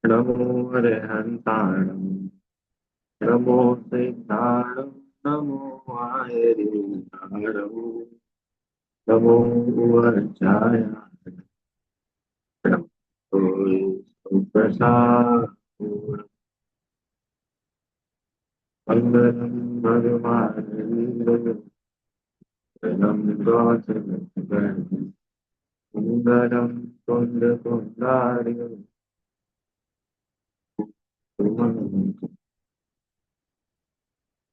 नमो अरहन्ताणं नमो सिद्धाणं नमो आयर्येणाणं नमो उवाचाय सुप्रसादं मङ्गलं भगवान् गौतमं मङ्गलं कुन्दकुमार्य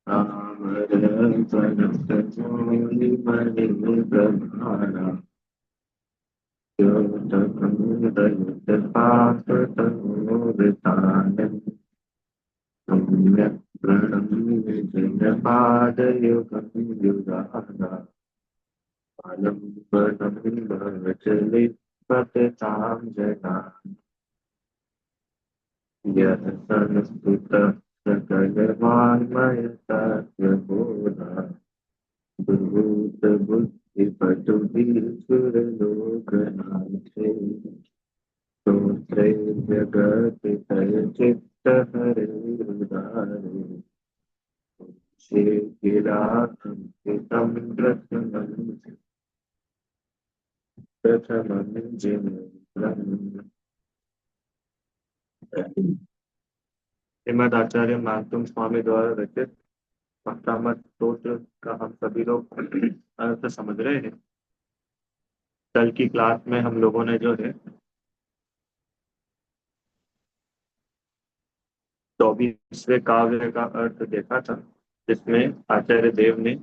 रामरतनमणिप्रभारा योतकन्दयुतपात्रतमोदितानन् सम्यक् प्रणम्य जयपादयुगं युगादा पालं पदं भवचलितपतितां जनान् यः संस्तुतः सकलवाङ्मयतत्त्वबोधा भूतबुद्धिपटुभिसुरलोकनाथे स्तोत्रैर्जगत्प्रचित्तहरिरुदारे शेखिलाकंसितं प्रथमं जिनेन्द्रम्। श्रीमद आचार्य मार्तंड स्वामी द्वारा रचित भक्तामृत स्तोत्र का हम सभी लोग अर्थ समझ रहे हैं। कल की क्लास में हम लोगों ने जो है 24वें काव्य का अर्थ देखा था, जिसमें आचार्य देव ने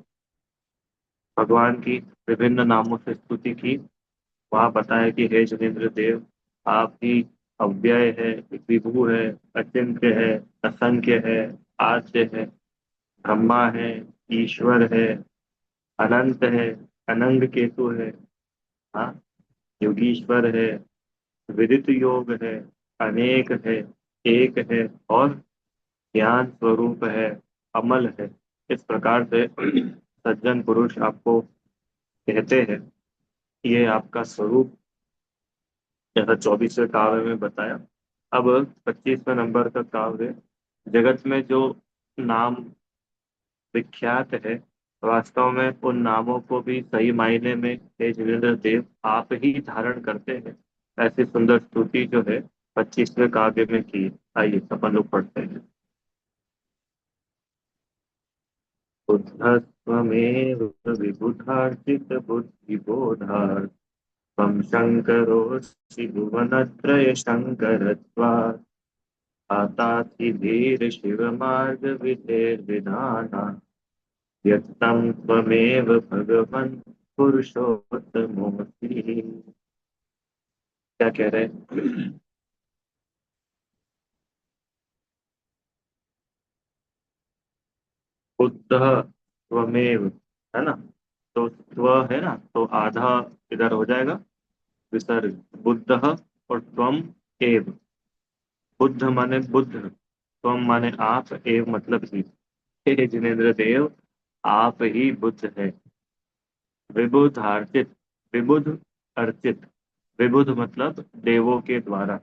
भगवान की विभिन्न नामों से स्तुति की। वहां बताया कि हे जनेन्द्र देव, आप ही अव्यय है, विभु है, अचिंत्य है, असंख्य है, आद्य है, ब्रह्मा है, ईश्वर है, अनंत है, अनंग केतु है, हाँ, योगीश्वर है, विदित योग है, अनेक है, एक है और ज्ञान स्वरूप है, अमल है। इस प्रकार से सज्जन पुरुष आपको कहते हैं। ये आपका स्वरूप जैसा 24वें काव्य में बताया। अब 25वें नंबर का काव्य, जगत में जो नाम विख्यात है, वास्तव में उन नामों को भी सही मायने में हे जितेंद्र देव आप ही धारण करते हैं। ऐसी सुंदर स्तुति जो है 25वें काव्य में की। आइए अपन लोग पढ़ते हैं। बुद्धस्त्वमेव विबुधार्जित बुद्धिबोधात् त्वं शङ्करोऽसि भुवनत्रय शङ्करत्वात् आतासि धीर शिवमार्गविधेर्विधानात् व्यक्तं त्वमेव भगवन् पुरुषोत्तमोऽसि। क्या कह रहे हैं? बुद्ध त्वमेव, है ना? तो त्व है ना, तो आधा इधर हो जाएगा विसर्ग, बुद्ध और त्वम एव। बुद्ध माने बुद्ध, त्वम माने आप, एव मतलब ही। हे जिनेन्द्र देव, आप ही बुद्ध है। विबुध अर्चित, विबुध अर्चित, विबुध मतलब देवों के द्वारा,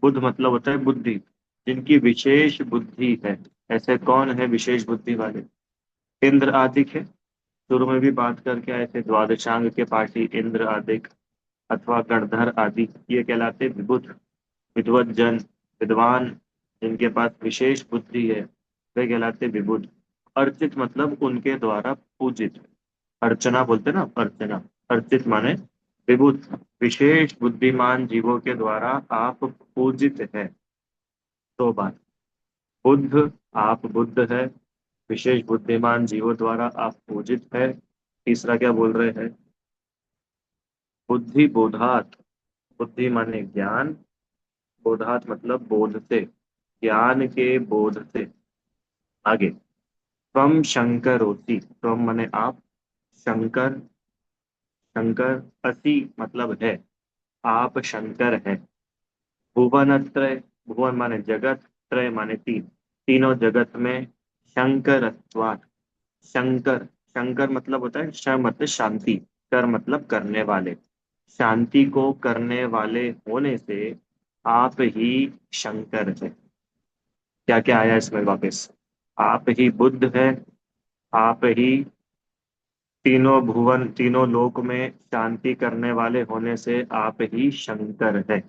बुद्ध मतलब होता है बुद्धि, जिनकी विशेष बुद्धि है। ऐसे कौन है विशेष बुद्धि वाले? इंद्र आदि है। शुरू में भी बात करके आए थे, द्वादशांग के पाठी इंद्र आदि अथवा गणधर आदि, ये कहलाते विबुध, विद्वत जन, विद्वान, जिनके पास विशेष बुद्धि है, वे कहलाते विबुध। अर्चित मतलब उनके द्वारा पूजित, अर्चना बोलते ना, अर्चना। अर्चित माने विबुध, विशेष बुद्धिमान जीवों के द्वारा आप पूजित है। तो बात, बुद्ध, आप बुद्ध है, विशेष बुद्धिमान जीवों द्वारा आप पूजित है। तीसरा क्या बोल रहे हैं? बुद्धि बोधात, बुद्धि माने ज्ञान, बोधात मतलब बोध से, ज्ञान के बोध से। आगे, त्वम शंकरोति, त्वम माने आप, शंकर, शंकर, अति मतलब है, आप शंकर है। भुवन त्रय, भुवन माने जगत, त्रय माने तीन, तीनों जगत में शंकरत्वात्, शंकर, शंकर मतलब होता है श मतलब शांति, कर मतलब करने वाले, शांति को करने वाले होने से आप ही शंकर है। क्या क्या आया इसमें वापस? आप ही बुद्ध है। आप ही तीनों भुवन तीनों लोक में शांति करने वाले होने से आप ही शंकर है।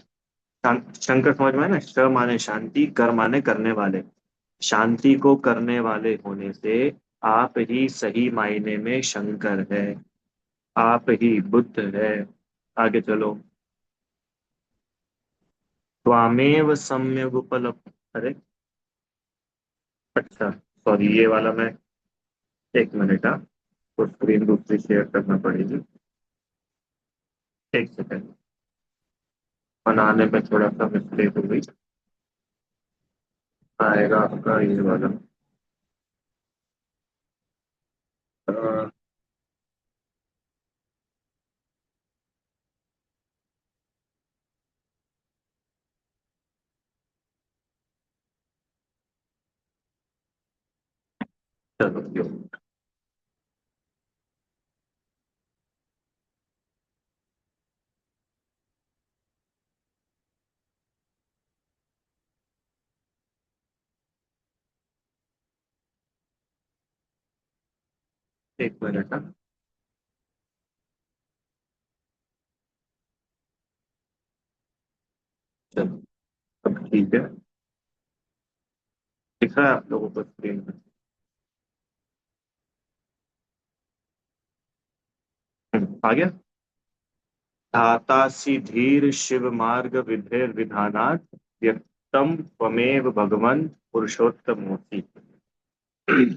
शंकर समझ में है ना? श माने शांति, कर माने करने वाले। शांति को करने वाले होने से आप ही सही मायने में शंकर है। आप ही बुद्ध है। आगे चलो। त्वामेव सम्यक उपलब्ध। अरे, अच्छा, सॉरी, ये वाला मैं, एक मिनट, हाँ, तो स्क्रीन दूसरी शेयर करना पड़ेगी। एक सेकंड, बनाने में थोड़ा सा मिस्टेक हो गई। आएगा आपका ये वाला। अ, चलो यो, एक मिनट, हाँ। चलो, अब ठीक है। दिख रहा है आप लोगों को स्क्रीन में? आ गया। धातासि धीर शिव मार्ग विधेर विधानात् व्यक्तम त्वमेव भगवन पुरुषोत्तमोसि।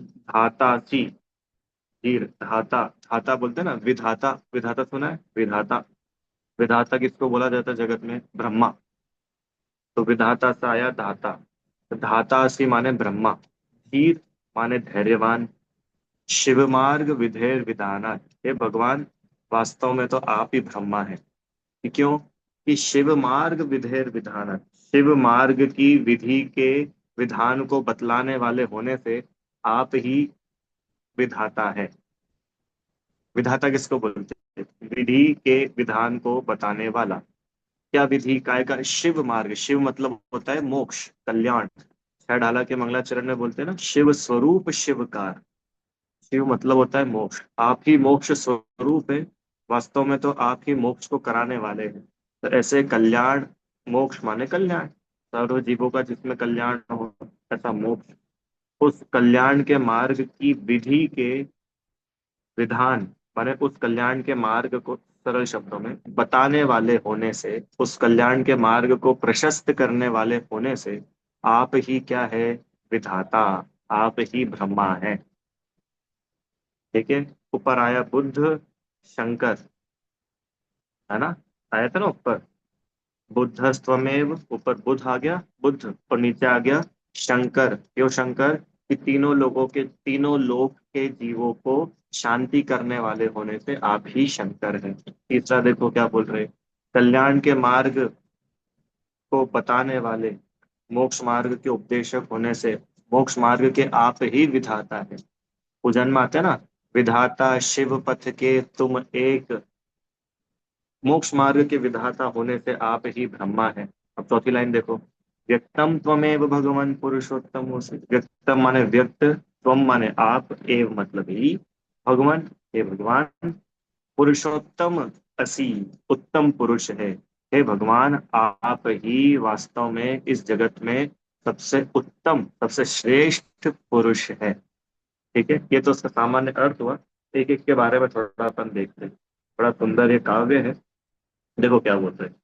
धातासि धीर, धाता, धाता बोलते हैं ना, विधाता, विधाता सुना है? विधाता, विधाता किसको बोला जाता है जगत में? ब्रह्मा। तो विधाता से आया धाता। तो धातासि माने ब्रह्मा। धीर माने धैर्यवान। शिव मार्ग विधेर विधाना, हे भगवान, वास्तव में तो आप ही ब्रह्मा है। कि क्यों? कि शिव मार्ग विधेर विधान, शिव मार्ग की विधि के विधान को बतलाने वाले होने से आप ही विधाता है। विधाता किसको बोलते हैं? विधि के विधान को बताने वाला। क्या विधि काय का? शिव मार्ग, शिव मतलब होता है मोक्ष, कल्याण। छह ढाला के मंगलाचरण में बोलते हैं ना, शिव स्वरूप शिवकार। शिव मतलब होता है मोक्ष, आप ही मोक्ष स्वरूप है। वास्तव में तो आप ही मोक्ष को कराने वाले हैं। तो ऐसे कल्याण, मोक्ष माने कल्याण, सर्व जीवों का जिसमें कल्याण हो, ऐसा मोक्ष। उस कल्याण के मार्ग की विधि के विधान माने उस कल्याण के मार्ग को सरल शब्दों में बताने वाले होने से, उस कल्याण के मार्ग को प्रशस्त करने वाले होने से आप ही क्या है? विधाता। आप ही ब्रह्मा है। ठीक है। ऊपर आया बुद्ध, शंकर, है ना? आया था ना ऊपर, बुद्धस्त्वमेव, ऊपर बुद्ध आ गया, बुद्ध, और नीचे आ गया शंकर। क्यों शंकर? कि तीनों लोगों के, तीनों लोक के जीवों को शांति करने वाले होने से आप ही शंकर हैं। तीसरा देखो क्या बोल रहे हैं, कल्याण के मार्ग को बताने वाले, मोक्ष मार्ग के उपदेशक होने से मोक्ष मार्ग के आप ही विधाता है। पूजन में आते हैं ना, विधाता शिव पथ के तुम एक, मोक्ष मार्ग के विधाता होने से आप ही ब्रह्मा है। अब चौथी लाइन देखो, व्यक्तम त्वमेव भगवान पुरुषोत्तम से, व्यक्तम माने व्यक्त, त्वम माने आप, एव मतलब ही, भगवान, हे भगवान, पुरुषोत्तम असी, उत्तम पुरुष है। हे भगवान, आप ही वास्तव में इस जगत में सबसे उत्तम, सबसे श्रेष्ठ पुरुष है। ठीक है, ये तो उसका सामान्य अर्थ हुआ। एक एक के बारे में थोड़ा अपन देखते हैं। बड़ा सुंदर ये काव्य है। देखो क्या बोलते हैं।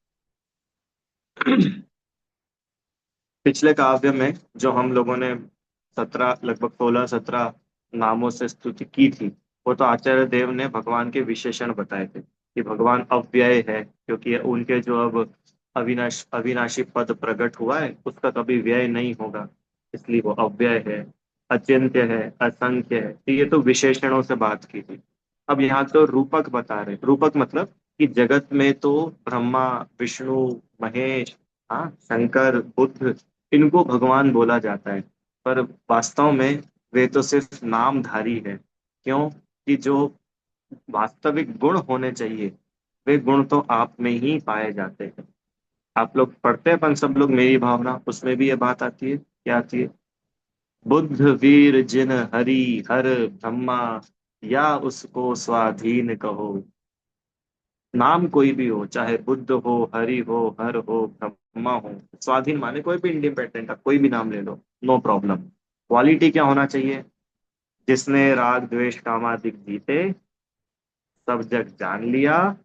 पिछले काव्य में जो हम लोगों ने 17, लगभग 16-17 नामों से स्तुति की थी, वो तो आचार्य देव ने भगवान के विशेषण बताए थे कि भगवान अव्यय है, क्योंकि उनके जो अब अविनाशी पद प्रकट हुआ है उसका कभी व्यय नहीं होगा, इसलिए वो अव्यय है। अचिंत्य है, असंख्य है, तो ये तो विशेषणों से बात की थी। अब यहाँ तो रूपक बता रहे, रूपक मतलब कि जगत में तो ब्रह्मा, विष्णु, महेश, हाँ, शंकर, बुद्ध, इनको भगवान बोला जाता है। पर वास्तव में वे तो सिर्फ नामधारी है। क्यों? कि जो वास्तविक गुण होने चाहिए, वे गुण तो आप में ही पाए जाते हैं। आप लोग पढ़ते हैं अपन सब लोग मेरी भावना, उसमें भी ये बात आती है, क्या आती है? बुद्ध वीर जिन हरि हर ब्रह्मा, या उसको स्वाधीन कहो। नाम कोई भी हो, चाहे बुद्ध हो, हरि हो, हर हो, ब्रह्मा हो, स्वाधीन माने कोई भी इंडिपेंडेंट, आप कोई भी नाम ले लो, नो प्रॉब्लम। क्वालिटी क्या होना चाहिए? जिसने राग द्वेष कामादिक जीते, सब जग जान लिया,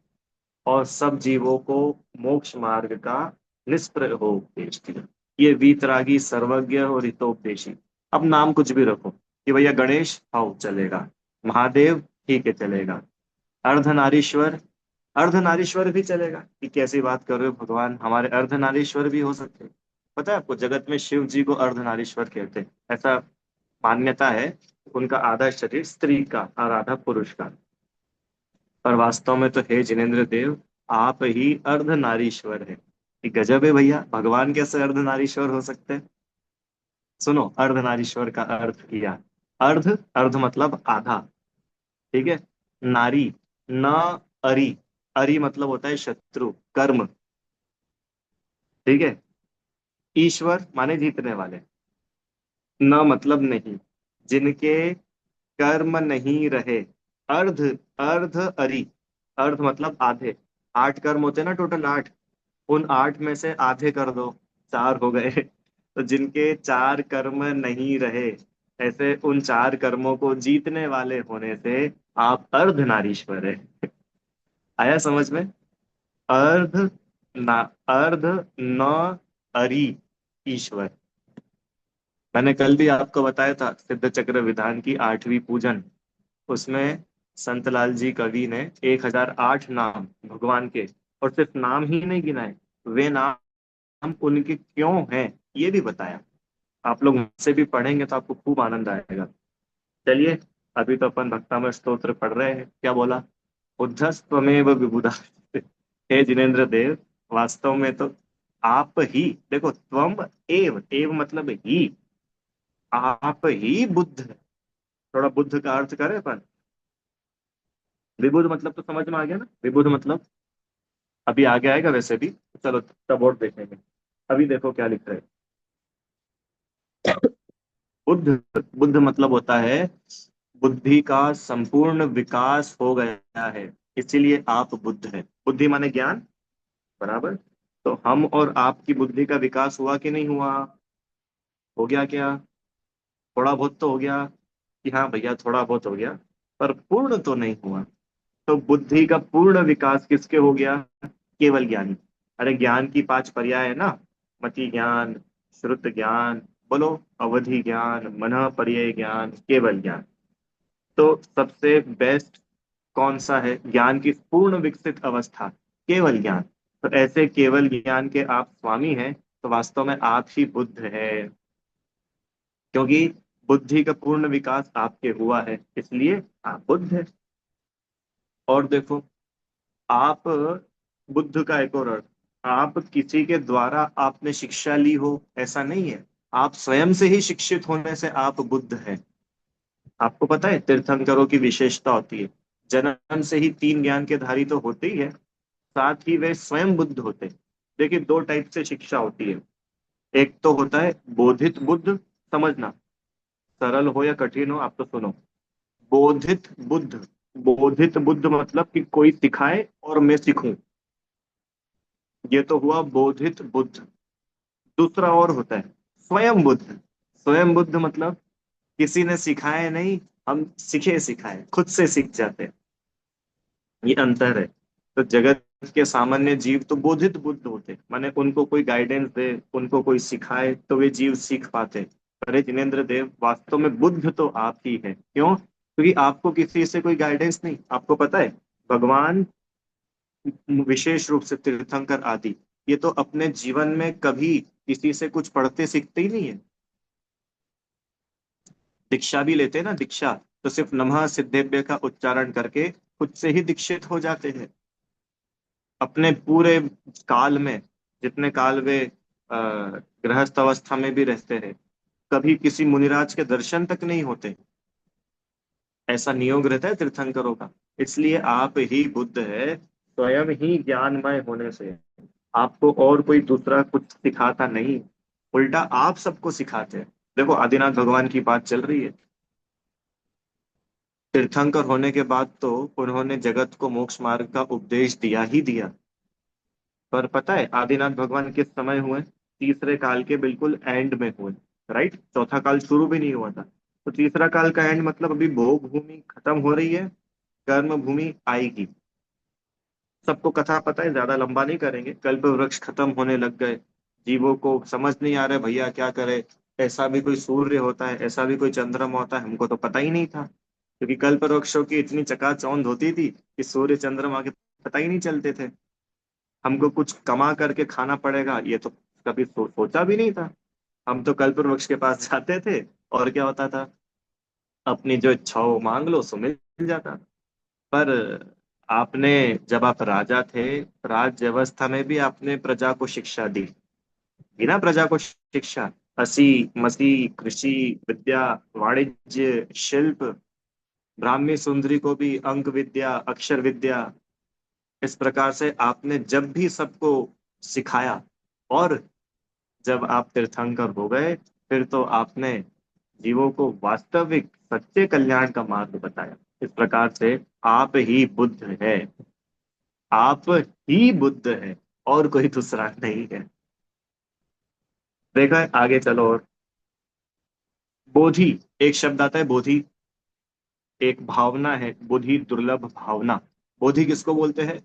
और सब जीवों को मोक्ष मार्ग का निष्प्रह हो उपदेश दिया। ये वीतरागी, सर्वज्ञ और हितोपदेशी। अब नाम कुछ भी रखो, कि भैया गणेश, हाउ चलेगा। महादेव, ठीक है चलेगा। अर्धनारीश्वर, अर्धनारीश्वर भी चलेगा। कि कैसी बात कर रहे हो भगवान, हमारे अर्धनारीश्वर भी हो सकते हैं। पता है आपको, जगत में शिव जी को अर्धनारीश्वर कहते हैं, ऐसा मान्यता है। उनका आधा शरीर स्त्री का और आधा पुरुष का। पर वास्तव में तो हे जिनेन्द्र देव, आप ही अर्धनारीश्वर है। ये गजब है भैया, भगवान कैसे अर्धनारीश्वर हो सकते हैं? सुनो, अर्धनारीश्वर का अर्थ किया। अर्ध, अर्ध मतलब आधा, ठीक है। नारी, न, अरि, अरि मतलब होता है शत्रु, कर्म, ठीक है। ईश्वर माने जीतने वाले। न मतलब नहीं, जिनके कर्म नहीं रहे। अर्ध, अर्ध अरि, अर्ध मतलब आधे। 8 कर्म होते हैं ना, टोटल 8। उन 8 में से आधे कर दो, 4 हो गए। तो जिनके 4 कर्म नहीं रहे, ऐसे उन 4 कर्मों को जीतने वाले होने से आप अर्धनारीश्वर है। आया समझ में? अर्ध, ना, अर्ध, न, अरी, ईश्वर। मैंने कल भी आपको बताया था सिद्ध चक्र विधान की 8वीं पूजन। उसमें संतलाल जी कवि ने 1008 नाम भगवान के, और सिर्फ नाम ही नहीं गिनाए, वे नाम उनके क्यों हैं ये भी बताया। आप लोग मुझसे भी पढ़ेंगे तो आपको खूब आनंद आएगा। चलिए, अभी तो अपन भक्तामृत स्तोत्र पढ़ रहे हैं, क्या बोला? उद्धस्तमेव विबुधा। हे जिनेन्द्र देव, वास्तव में तो आप ही, देखो, त्वम एव, एव मतलब ही, आप ही बुद्ध है। थोड़ा बुद्ध का अर्थ करें अपन। विबुध मतलब तो समझ में आ गया ना, विबुध मतलब अभी आगे आएगा वैसे भी, चलो तब और देखेंगे। अभी देखो क्या लिख रहे हैं। बुद्ध, बुद्ध मतलब होता है बुद्धि का संपूर्ण विकास हो गया है, इसीलिए आप बुद्ध हैं। बुद्धि माने ज्ञान, बराबर। तो हम और आपकी बुद्धि का विकास हुआ कि नहीं हुआ? हो गया क्या? थोड़ा बहुत तो हो गया, कि हाँ भैया थोड़ा बहुत हो गया, पर पूर्ण तो नहीं हुआ। तो बुद्धि का पूर्ण विकास किसके हो गया? केवल ज्ञानी। अरे ज्ञान की 5 पर्याय है ना, मति ज्ञान, श्रुत ज्ञान, बोलो, अवधि ज्ञान, मनः पर्यय ज्ञान, केवल ज्ञान। तो सबसे बेस्ट कौन सा है ज्ञान की पूर्ण विकसित अवस्था? केवल ज्ञान। तो ऐसे केवल ज्ञान के आप स्वामी हैं, तो वास्तव में आप ही बुद्ध है। क्योंकि बुद्धि का पूर्ण विकास आपके हुआ है, इसलिए आप बुद्ध है। और देखो, आप, बुद्ध का एक और अर्थ, आप किसी के द्वारा आपने शिक्षा ली हो ऐसा नहीं है, आप स्वयं से ही शिक्षित होने से आप बुद्ध हैं। आपको पता है तीर्थंकरों की विशेषता होती है, जन्म से ही 3 ज्ञान के धारी तो होते ही है, साथ ही वे स्वयं बुद्ध होते हैं। देखिए, 2 टाइप से शिक्षा होती है। एक तो होता है बोधित बुद्ध, समझना, सरल हो या कठिन हो आप तो सुनो। बोधित बुद्ध, बोधित बुद्ध मतलब कि कोई सिखाए और मैं सीखूं, ये तो हुआ बोधित बुद्ध। दूसरा और होता है स्वयं बुद्ध। स्वयं बुद्ध मतलब किसी ने सिखाए नहीं, हम सीखे सिखाए खुद से सीख जाते हैं। ये अंतर है। तो जगत के सामान्य जीव तो बोधित बुद्ध होते, माने उनको कोई गाइडेंस दे, उनको कोई सिखाए तो वे जीव सीख पाते। अरे जिनेन्द्र देव, वास्तव में बुद्ध तो आप ही है। क्यों? क्योंकि आपको किसी से कोई गाइडेंस नहीं। आपको पता है, भगवान, विशेष रूप से तीर्थंकर आदि, ये तो अपने जीवन में कभी किसी से कुछ पढ़ते सीखते ही नहीं है। दीक्षा भी लेते हैं ना, दीक्षा, तो सिर्फ नमः सिद्धेभ्य का उच्चारण करके खुद से ही दीक्षित हो जाते हैं। अपने पूरे काल में, जितने काल वे गृहस्थ अवस्था में भी रहते हैं, कभी किसी मुनिराज के दर्शन तक नहीं होते। ऐसा नियोग रहता है तीर्थंकरों का। इसलिए आप ही बुद्ध है, स्वयं ही ज्ञानमय होने से। आपको और कोई दूसरा कुछ सिखाता नहीं, उल्टा आप सबको सिखाते हैं। देखो आदिनाथ भगवान की बात चल रही है। तीर्थंकर होने के बाद तो उन्होंने जगत को मोक्ष मार्ग का उपदेश दिया ही दिया। पर पता है आदिनाथ भगवान किस समय हुए? तीसरे काल के बिल्कुल एंड में हुए। राइट, चौथा काल शुरू भी नहीं हुआ था। तो तीसरा काल का एंड मतलब अभी भोग भूमि खत्म हो रही है, कर्म भूमि आएगी। सबको कथा पता है, ज्यादा लंबा नहीं करेंगे। कल्प वृक्ष खत्म होने लग गए, जीवों को समझ नहीं आ रहा है भैया क्या करे। ऐसा भी कोई सूर्य होता है, ऐसा भी कोई चंद्रमा होता है, हमको तो पता ही नहीं था। क्योंकि कल्प वृक्षों की इतनी चकाचौंध होती थी कि सूर्य चंद्रमा के पता ही नहीं चलते थे। हमको कुछ कमा करके खाना पड़ेगा ये तो कभी सोचा भी नहीं था। हम तो कल्प वृक्ष के पास जाते थे, और क्या होता था, अपनी जो इच्छा हो मांग लो सो मिल जाता। पर आपने, जब आप राजा थे, राज व्यवस्था में भी आपने प्रजा को शिक्षा दी। बिना प्रजा को शिक्षा, हंसी मसी, कृषि, विद्या, वाणिज्य, शिल्प, ब्राह्मी सुंदरी को भी अंक विद्या, अक्षर विद्या, इस प्रकार से आपने जब भी सबको सिखाया। और जब आप तीर्थंकर हो गए, फिर तो आपने जीवों को वास्तविक सच्चे कल्याण का मार्ग बताया। इस प्रकार से आप ही बुद्ध है, आप ही बुद्ध है, और कोई दूसरा नहीं है। देखा है, आगे चलो। और बोधि, एक शब्द आता है बोधि, एक भावना है बोधि, दुर्लभ भावना। बोधि किसको बोलते हैं?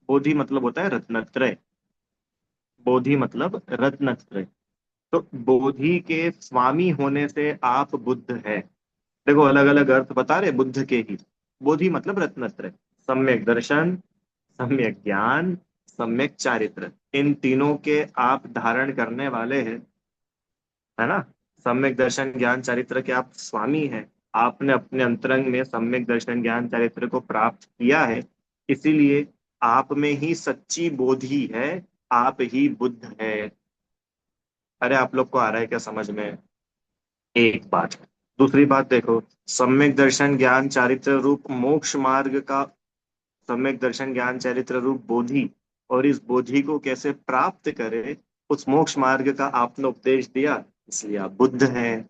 बोधि मतलब होता है रत्नत्रय। बोधि मतलब रत्नत्रय। तो बोधि के स्वामी होने से आप बुद्ध है। देखो अलग अलग अर्थ बता रहे बुद्ध के ही। बोधि मतलब रत्नत्रय, सम्यक दर्शन, सम्यक ज्ञान, सम्यक चारित्र, इन तीनों के आप धारण करने वाले हैं, है ना। सम्यक दर्शन ज्ञान चारित्र के आप स्वामी हैं। आपने अपने अंतरंग में सम्यक दर्शन ज्ञान चारित्र को प्राप्त किया है, इसीलिए आप में ही सच्ची बोधि है, आप ही बुद्ध है। अरे आप लोग को आ रहा है क्या समझ में? एक बात। दूसरी बात देखो, सम्यक दर्शन ज्ञान चारित्र रूप मोक्ष मार्ग का, सम्यक दर्शन ज्ञान चरित्र रूप बोधि, और इस बोधि को कैसे प्राप्त करें, उस मोक्ष मार्ग का आपने उपदेश दिया, इसलिए आप बुद्ध हैं।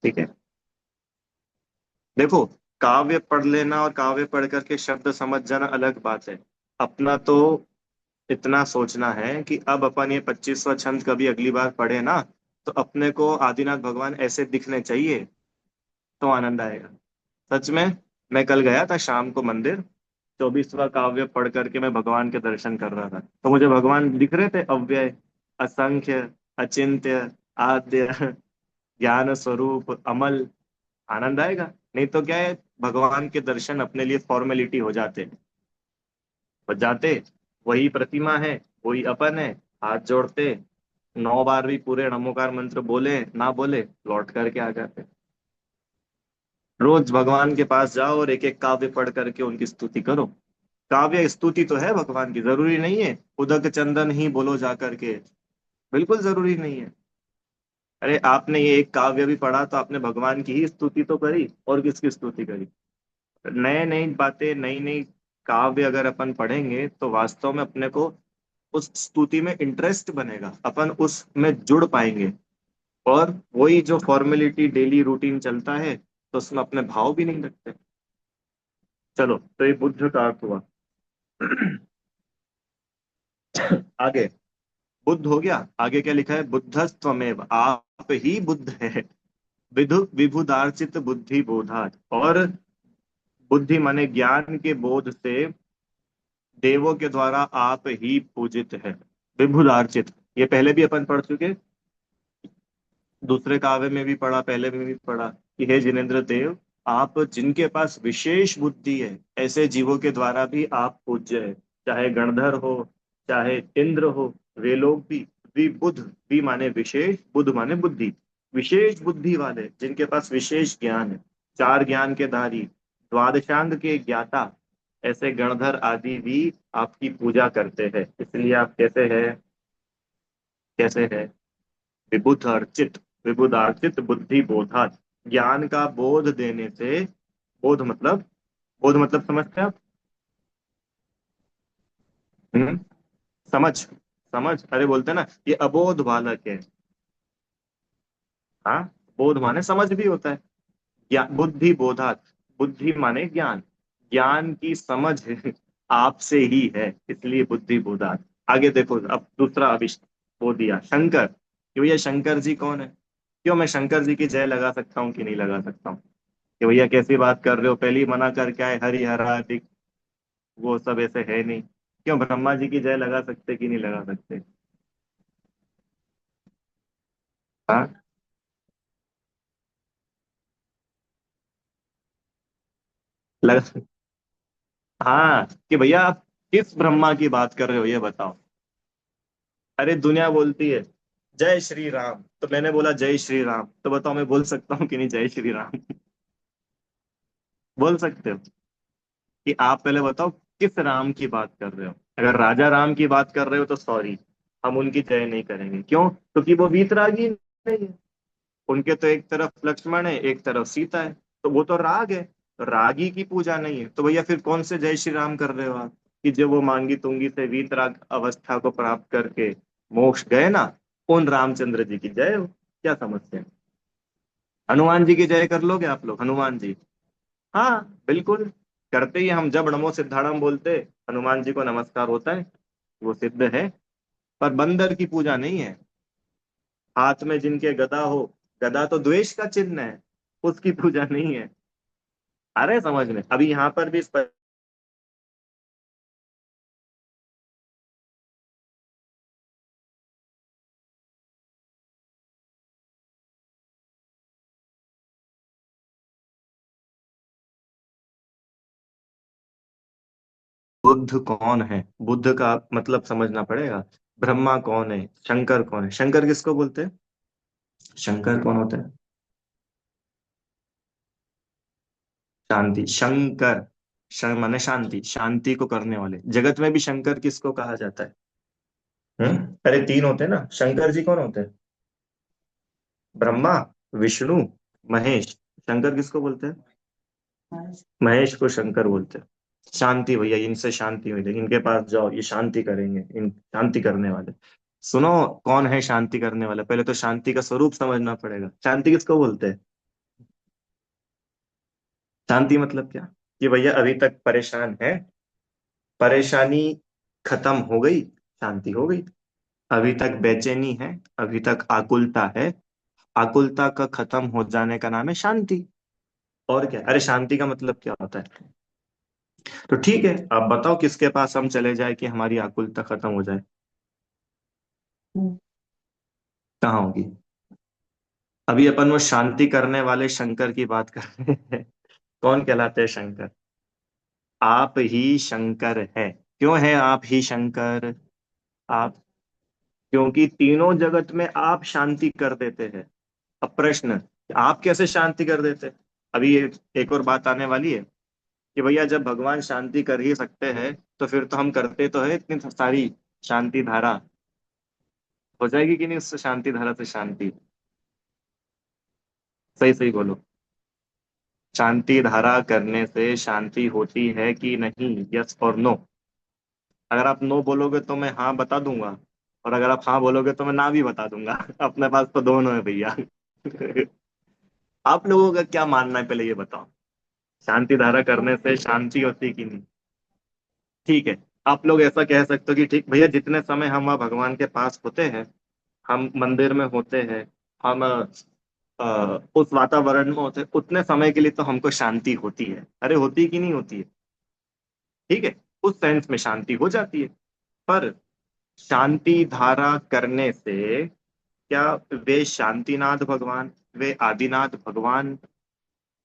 ठीक है। देखो, काव्य पढ़ लेना और काव्य पढ़ करके शब्द समझ जाना अलग बात है। अपना तो इतना सोचना है कि अब अपन ये 25वां छंद कभी अगली बार पढ़े ना, तो अपने को आदिनाथ भगवान ऐसे दिखने चाहिए, तो आनंद आएगा। सच में, मैं कल गया था शाम को मंदिर, 24वां काव्य पढ़ करके मैं भगवान के दर्शन कर रहा था, तो मुझे भगवान दिख रहे थे, अव्यय, असंख्य, अचिंत्य, आद्य, ज्ञान स्वरूप, अमल। आनंद आएगा। नहीं तो क्या है, भगवान के दर्शन अपने लिए फॉर्मेलिटी हो जाते हैं। हो जाते, वही प्रतिमा है, वही अपन है, हाथ जोड़ते, 9 बार भी पूरे नमोकार मंत्र बोले ना बोले, लौट करके आ जाते। रोज भगवान के पास जाओ और एक एक काव्य पढ़ करके उनकी स्तुति करो। काव्य स्तुति तो है भगवान की, जरूरी नहीं है उदक चंदन ही बोलो जा करके, बिल्कुल जरूरी नहीं है। अरे आपने ये एक काव्य भी पढ़ा तो आपने भगवान की ही स्तुति तो करी, और किसकी स्तुति करी? नए नई बातें, नई नई काव्य अगर अपन पढ़ेंगे तो वास्तव में अपने को उस स्तुति में इंटरेस्ट बनेगा, अपन उसमें जुड़ पाएंगे। और वही जो फॉर्मेलिटी डेली रूटीन चलता है, तो उसमें अपने भाव भी नहीं लगते। चलो, तो ये बुद्ध का अर्थ हुआ। आगे, बुद्ध हो गया, आगे क्या लिखा है? बुद्धस्त्वमेव, आप ही बुद्ध है। विधु विभुदार्चित बुद्धि बोधात, और बुद्धि माने ज्ञान के बोध से देवों के द्वारा आप ही पूजित है। विभुदार्चित, ये पहले भी अपन पढ़ चुके, दूसरे काव्य में भी पढ़ा, पहले में भी पढ़ा कि हे जिनेन्द्र देव, आप जिनके पास विशेष बुद्धि है, ऐसे जीवों के द्वारा भी आप पूज्य है। चाहे गणधर हो, चाहे इंद्र हो, वे लोग भी विबुध, भी माने विशेष, बुद्ध माने बुद्धि, विशेष बुद्धि वाले जिनके पास विशेष ज्ञान है, चार ज्ञान के धारी, द्वादशांग के ज्ञाता, ऐसे गणधर आदि भी आपकी पूजा करते हैं। इसलिए आप कैसे हैं? कैसे हैं? विबुध अर्चित, विबुध अर्चित बुद्धि बोधात, ज्ञान का बोध देने से, बोध मतलब, बोध मतलब समझते हैं आप? हम्म समझ, समझ, अरे बोलते हैं ना ये अबोध बालक है। हाँ, बोध माने समझ भी होता है। बुद्धि बोधात, बुद्धि माने ज्ञान, ज्ञान की समझ आपसे ही है, इसलिए बुद्धि बोधात। आगे देखो, अब दूसरा अभिष्ट वो दिया शंकर, कि भैया शंकर जी कौन है। क्यों, मैं शंकर जी की जय लगा सकता हूँ कि नहीं लगा सकता हूँ? कि भैया कैसी बात कर रहे हो, पहले ही मना करके आए हरि हराधिक, वो सब ऐसे है नहीं। क्यों, ब्रह्मा जी की जय लगा सकते कि नहीं लगा सकते? हाँ, लगा। हाँ, कि भैया आप किस ब्रह्मा की बात कर रहे हो ये बताओ। अरे दुनिया बोलती है जय श्री राम, तो मैंने बोला जय श्री राम, तो बताओ मैं बोल सकता हूँ कि नहीं जय श्री राम? बोल सकते हो? कि आप पहले बताओ किस राम की बात कर रहे हो। अगर राजा राम की बात कर रहे हो तो सॉरी, हम उनकी जय नहीं करेंगे। क्यों? क्योंकि वो वीतरागी नहीं है। उनके तो एक तरफ लक्ष्मण है, एक तरफ सीता है, तो वो तो राग है। रागी की पूजा नहीं है, तो भैया फिर कौन से जय श्री राम कर रहे हो आप? कि जो वो मांगी तुंगी से वीतराग अवस्था को प्राप्त करके मोक्ष गए ना, उन रामचंद्र जी की जय हो। क्या समझते हैं? हनुमान जी की जय कर लोगे आप लोग, हनुमान जी? हाँ बिल्कुल, करते ही हम जब नमो सिद्धाड़म बोलते, हनुमान जी को नमस्कार होता है, वो सिद्ध है। पर बंदर की पूजा नहीं है। हाथ में जिनके गदा हो, गदा तो द्वेष का चिन्ह है, उसकी पूजा नहीं है। अरे समझ में, अभी यहाँ पर भी बुद्ध कौन है, बुद्ध का मतलब समझना पड़ेगा। ब्रह्मा कौन है, शंकर कौन है, शंकर किसको बोलते हैं? शंकर कौन होता है? शांति, शंकर, माने शांति, शांति को करने वाले। जगत में भी शंकर किसको कहा जाता है? अरे तीन होते हैं ना, शंकर जी कौन होते हैं? ब्रह्मा, विष्णु, महेश। शंकर किसको बोलते हैं? महेश को शंकर बोलते हैं। शांति, भैया इनसे शांति मिलेगी, इनके पास जाओ, ये शांति करेंगे, इन शांति करने वाले। सुनो, कौन है शांति करने वाला? पहले तो शांति का स्वरूप समझना पड़ेगा। शांति किसको बोलते हैं? शांति मतलब क्या? कि भैया अभी तक परेशान है, परेशानी खत्म हो गई, शांति हो गई। अभी तक बेचैनी है, अभी तक आकुलता है, आकुलता का खत्म हो जाने का नाम है शांति। और क्या, अरे शांति का मतलब क्या होता है? तो ठीक है, अब बताओ किसके पास हम चले जाए कि हमारी आकुलता खत्म हो जाए? कहाँ होगी? अभी अपन वो शांति करने वाले शंकर की बात कर रहे हैं। कौन कहलाते हैं शंकर? आप ही शंकर है। क्यों है आप ही शंकर? आप, क्योंकि तीनों जगत में आप शांति कर देते हैं। अब प्रश्न, आप कैसे शांति कर देते? अभी एक और बात आने वाली है, कि भैया जब भगवान शांति कर ही सकते हैं, तो फिर तो हम करते तो है इतनी सारी शांति धारा, हो जाएगी कि नहीं उससे, शांति धारा से शांति? सही सही बोलो। शांति धारा करने से शांति होती है कि नहीं, यस और नो? अगर आप नो बोलोगे तो मैं हाँ बता दूंगा, और अगर आप हाँ बोलोगे तो मैं ना भी बता दूंगा। अपने पास तो दोनों है भैया। आप लोगों का क्या मानना है, पहले ये बताओ। शांति धारा करने से शांति होती कि नहीं? ठीक है, आप लोग ऐसा कह सकते हो कि ठीक भैया, जितने समय हम वहाँ भगवान के पास होते हैं, हम मंदिर में होते हैं, हम उस वातावरण में होते हैं, उतने समय के लिए तो हमको शांति होती है। अरे होती कि नहीं होती है? ठीक है, उस सेंस में शांति हो जाती है। पर शांति धारा करने से क्या वे शांतिनाथ भगवान, वे आदिनाथ भगवान,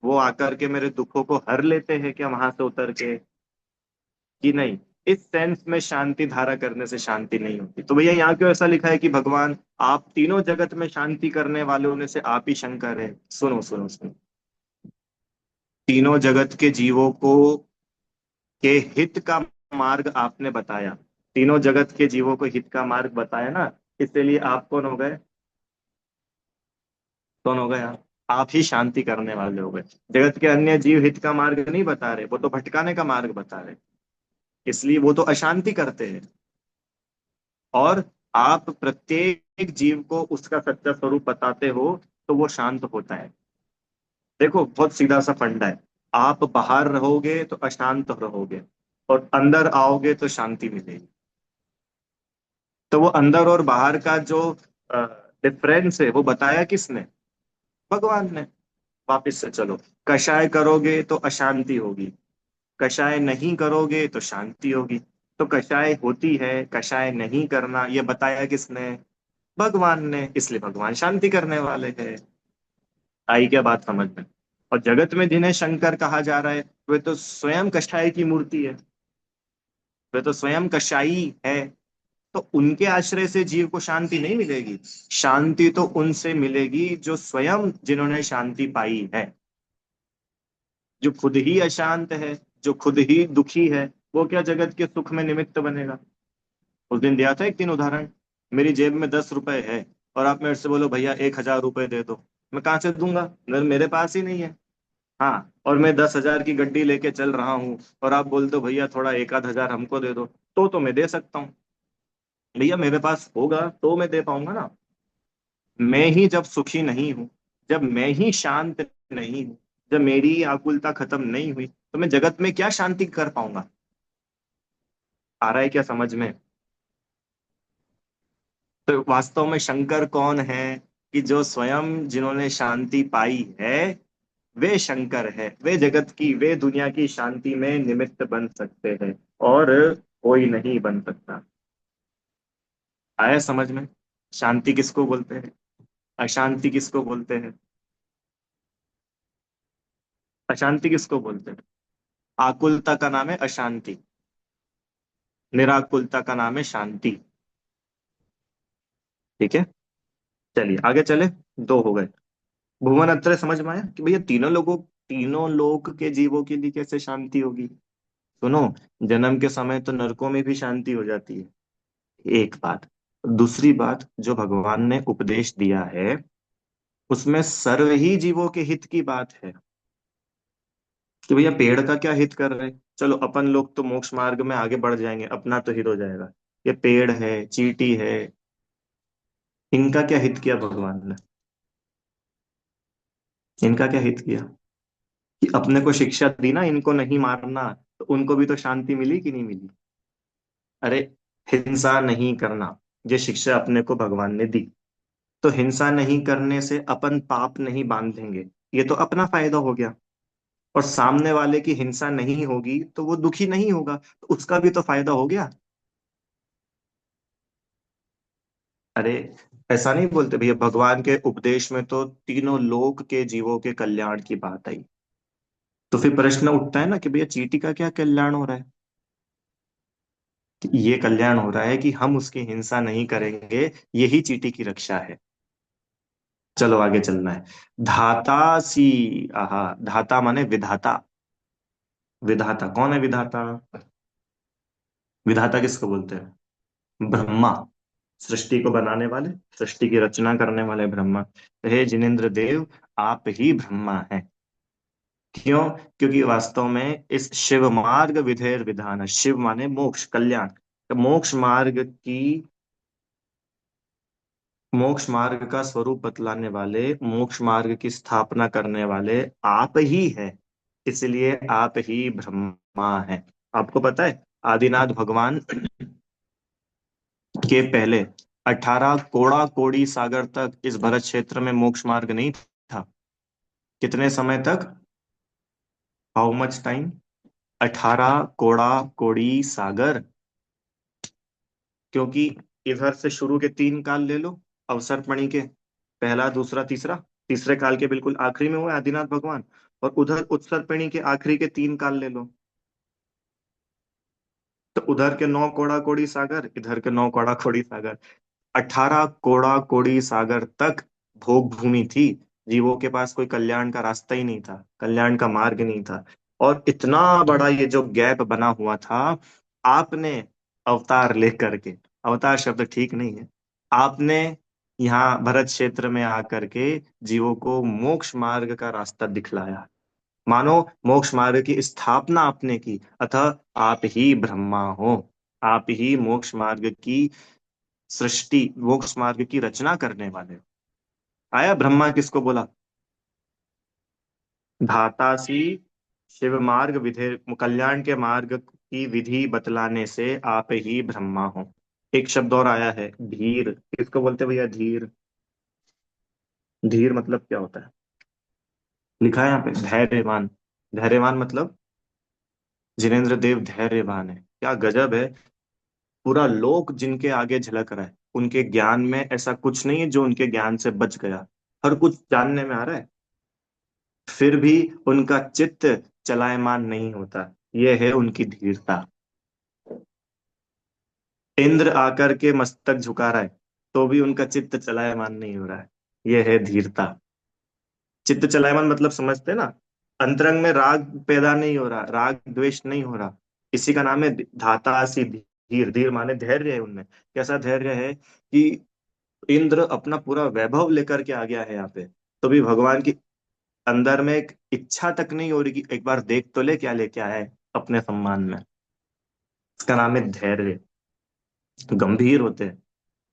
वो आकर के मेरे दुखों को हर लेते हैं क्या वहां से उतर के, कि नहीं? इस सेंस में शांति धारा करने से शांति नहीं होती। तो भैया यहाँ क्यों ऐसा लिखा है कि भगवान आप तीनों जगत में शांति करने वालों में से आप ही शंकर है? सुनो सुनो सुनो, तीनों जगत के जीवों को के हित का मार्ग आपने बताया, तीनों जगत के जीवों को हित का मार्ग बताया ना, इसलिए आप कौन हो गए? कौन हो गए आप ही शांति करने वाले हो गए। जगत के अन्य जीव हित का मार्ग नहीं बता रहे, वो तो भटकाने का मार्ग बता रहे, इसलिए वो तो अशांति करते हैं। और आप प्रत्येक जीव को उसका सच्चा स्वरूप बताते हो तो वो शांत होता है। देखो बहुत सीधा सा फंडा है। आप बाहर रहोगे तो अशांत रहोगे, और अंदर आओगे तो शांति मिलेगी। तो वो अंदर और बाहर का जो डिफरेंस है वो बताया किसने? भगवान ने। वापिस से चलो, कषाय करोगे तो अशांति होगी, कषाय नहीं करोगे तो शांति होगी। तो कषाय होती है, कषाय नहीं करना ये बताया किसने? भगवान ने। इसलिए भगवान शांति करने वाले हैं। आई क्या बात समझ में? और जगत में जिन्हें शंकर कहा जा रहा है, वे तो स्वयं कषाय की मूर्ति है, वे तो स्वयं कषाई है। तो उनके आश्रय से जीव को शांति नहीं मिलेगी। शांति तो उनसे मिलेगी जो स्वयं जिन्होंने शांति पाई है। जो खुद ही अशांत है, जो खुद ही दुखी है, वो क्या जगत के सुख में निमित्त बनेगा? उस दिन दिया था एक तीन उदाहरण। मेरी जेब में 10 रुपए है, और आप मेरे से बोलो भैया 1,000 रुपए दे दो। मैं कहाँ से दूंगा? मेरे पास ही नहीं है। हाँ, और मैं 10,000 की गड्डी लेके चल रहा हूँ, और आप बोल दो भैया थोड़ा एक आध हजार हमको दे दो, तो मैं दे सकता हूँ। भैया मेरे पास होगा तो मैं दे पाऊंगा ना। मैं ही जब सुखी नहीं हूँ, जब मैं ही शांत नहीं हूँ, जब मेरी आकुलता खत्म नहीं हुई, तो मैं जगत में क्या शांति कर पाऊंगा? आ रहा है क्या समझ में? तो वास्तव में शंकर कौन है? कि जो स्वयं जिन्होंने शांति पाई है, वे शंकर है। वे जगत की, वे दुनिया की शांति में निमित्त बन सकते हैं, और कोई नहीं बन सकता। आया समझ में? शांति किसको बोलते हैं? अशांति किसको बोलते हैं? अशांति किसको बोलते हैं? आकुलता का नाम है अशांति, निराकुलता का नाम है शांति। ठीक है, चलिए आगे चले। दो हो गए। भुवन अत्र समझ में आया कि भैया तीनों लोक के जीवों के लिए कैसे शांति होगी। सुनो, जन्म के समय तो नरकों में भी शांति हो जाती है, एक बात। दूसरी बात, जो भगवान ने उपदेश दिया है उसमें सर्व ही जीवों के हित की बात है। कि भैया पेड़ का क्या हित कर रहे हैं? चलो अपन लोग तो मोक्ष मार्ग में आगे बढ़ जाएंगे, अपना तो हित हो जाएगा। ये पेड़ है, चींटी है, इनका क्या हित किया भगवान ने? इनका क्या हित किया? कि अपने को शिक्षा दी ना इनको नहीं मारना, तो उनको भी तो शांति मिली कि नहीं मिली? अरे, हिंसा नहीं करना, ये शिक्षा अपने को भगवान ने दी। तो हिंसा नहीं करने से अपन पाप नहीं बांधेंगे, ये तो अपना फायदा हो गया। और सामने वाले की हिंसा नहीं होगी तो वो दुखी नहीं होगा, तो उसका भी तो फायदा हो गया। अरे, ऐसा नहीं बोलते भैया, भगवान के उपदेश में तो तीनों लोक के जीवों के कल्याण की बात आई। तो फिर प्रश्न उठता है ना कि भैया चींटी का क्या कल्याण हो रहा है? कि ये कल्याण हो रहा है कि हम उसकी हिंसा नहीं करेंगे, यही चींटी की रक्षा है। चलो आगे चलना है। धाता सी, आहा, धाता माने विधाता। विधाता कौन है? विधाता, विधाता किसको बोलते हैं? ब्रह्मा। सृष्टि को बनाने वाले, सृष्टि की रचना करने वाले ब्रह्मा। तो हे जिनेन्द्र देव, आप ही ब्रह्मा हैं। क्यों? क्योंकि वास्तव में इस शिव मार्ग विधेयर विधान, शिव माने मोक्ष, कल्याण। तो मोक्ष मार्ग का स्वरूप बतलाने वाले, मोक्ष मार्ग की स्थापना करने वाले आप ही हैं। इसलिए आप ही ब्रह्मा हैं। आपको पता है, आदिनाथ भगवान के पहले 18 कोड़ा कोड़ी सागर तक इस भरत क्षेत्र में मोक्ष मार्ग नहीं था। कितने समय तक? How much time? 18 कोड़ा कोड़ी सागर। क्योंकि इधर से शुरू के 3 काल ले लो, अवसरपणी के, पहला दूसरा तीसरा, तीसरे काल के बिल्कुल आखिरी में हुए आदिनाथ भगवान। और उधर उत्सर्पिणी के आखिरी के 3 काल ले लो, तो उधर के 9 कोड़ा कोड़ी सागर, इधर के 9 कोड़ा कोड़ी सागर। 18 कोड़ा कोड़ी सागर तक भोग भूमि थी। जीवों के पास कोई कल्याण का रास्ता ही नहीं था, कल्याण का मार्ग नहीं था। और इतना बड़ा ये जो गैप बना हुआ था, आपने अवतार लेकर के, अवतार शब्द ठीक नहीं है, आपने यहाँ भरत क्षेत्र में आकर के जीवों को मोक्ष मार्ग का रास्ता दिखलाया। मानो मोक्ष मार्ग की स्थापना आपने की, अतः आप ही ब्रह्मा हो। आप ही मोक्ष मार्ग की सृष्टि मोक्ष मार्ग की रचना करने वाले। आया ब्रह्मा किसको बोला? धातासी शिव मार्ग विधि, कल्याण के मार्ग की विधि बतलाने से आप ही ब्रह्मा हो। एक शब्द और आया है, धीर। किसको बोलते हैं भैया? धीर। धीर मतलब क्या होता है? लिखा है यहाँ पे, धैर्यवान। धैर्यवान मतलब जिनेन्द्र देव धैर्यवान है। क्या गजब है! पूरा लोक जिनके आगे झलक रहा है, उनके ज्ञान में ऐसा कुछ नहीं है जो उनके ज्ञान से बच गया। हर कुछ जानने में आ रहा है, फिर भी उनका चित्त चलायमान नहीं होता। ये है उनकी धीरता। इंद्र आकर के मस्तक झुका रहा है, तो भी उनका चित्त चलायमान नहीं हो रहा है। ये है धीरता। चित्त चलायमान मतलब समझते हैं ना? अंतरंग में राग पैदा नहीं हो रहा, राग द्वेष नहीं हो रहा। इसी का नाम है धातासी धीर। धीर माने धैर्य है उनमें। कैसा धैर्य है कि इंद्र अपना पूरा वैभव लेकर के आ गया है यहाँ पे, तो भी भगवान की अंदर में एक इच्छा तक नहीं हो रही कि एक बार देख तो ले क्या लेके आया है अपने सम्मान में। इसका नाम है धैर्य। गंभीर होते हैं,